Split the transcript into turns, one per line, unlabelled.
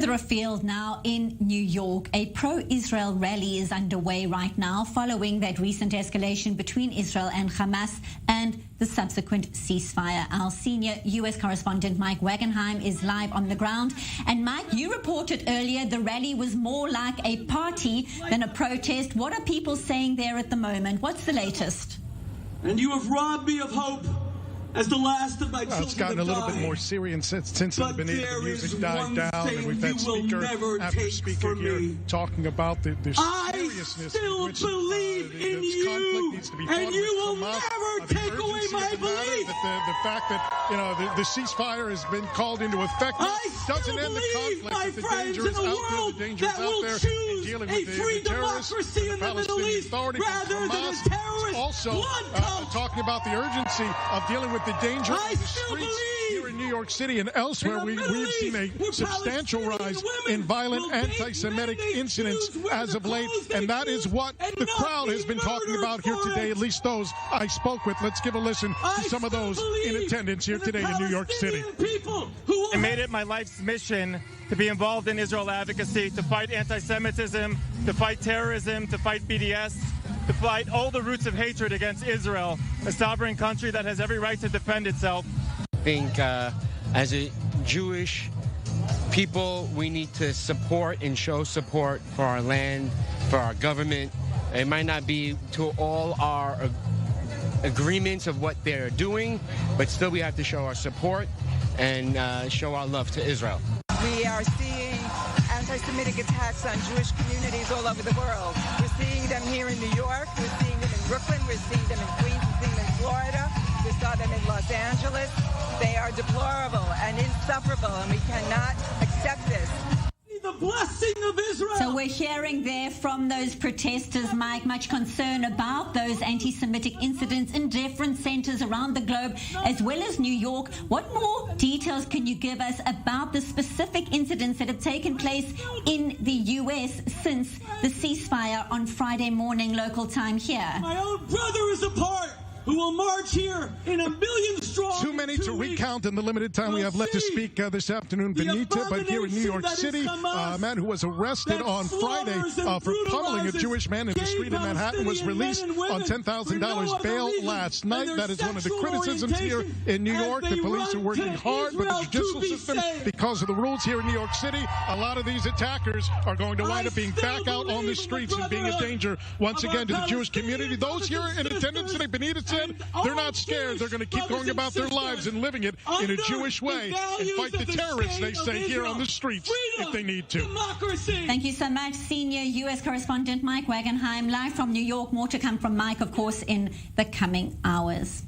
Further afield now in New York, a pro-Israel rally is underway right now following that recent escalation between Israel and Hamas and the subsequent ceasefire. Our senior U.S. correspondent Mike Wagenheim is live on the ground. And Mike, you reported earlier the rally was more like a party than a protest. What are people saying there at the moment? What's the latest?
And you have robbed me of hope. As the last of my children
it's gotten a little bit more serious since the music died down, and we've had speaker after speaker here talking about the seriousness
in which this conflict needs to be fought, and you will never take away my belief.
The fact that the ceasefire has been called into effect doesn't end the conflict.
The danger is out there. The danger is out there. Dealing with the terrorists and the Palestinian Authority rather than a terrorist.
Also, talking about the urgency of dealing with the danger of the streets here in New York City and elsewhere. We've seen a substantial rise in violent anti-Semitic incidents as of late, and that is what the crowd has been talking about here today, at least those I spoke with. Let's give a listen to some of those in attendance here today in New York City.
I made it my life's mission to be involved in Israel advocacy, to fight anti-Semitism, to fight terrorism, to fight BDS, to fight all the roots of hatred against Israel, a sovereign country that has every right to defend itself.
I think as a Jewish people, we need to support and show support for our land, for our government. It might not be to all our agreements of what they're doing, but still we have to show our support and show our love to Israel.
We are seeing anti-Semitic attacks on Jewish communities all over the world. We're seeing them here in New York, we're seeing them in Brooklyn, we're seeing them in Queens, we're seeing them in Florida, we saw them in Los Angeles. They are deplorable and insufferable, and we cannot accept this.
The blessing of Israel.
So we're hearing there from those protesters, Mike, much concern about those anti-Semitic incidents in different centers around the globe, as well as New York. What more details can you give us about the specific incidents that have taken place in the U.S. since the ceasefire on Friday morning local time here?
My own brother is a part who will march here in a million strong.
Too many to recount in the limited time we have left to speak this afternoon, Benita. But here in New York City, a man who was arrested on Friday for pummeling a Jewish man in the street in Manhattan was released on $10,000 bail last night. That is one of the criticisms here in New York. The police are working hard, but the judicial system, because of the rules here in New York City, a lot of these attackers are going to wind up being back out on the streets and being a danger once again to the Jewish community. Those here in attendance today, Benita said, they're not scared. They're going to keep going about their lives and living it in a Jewish way and fight the terrorists, they say, here on the streets if they need to.
Thank you so much, senior U.S. correspondent Mike Wagenheim, live from New York. More to come from Mike, of course, in the coming hours.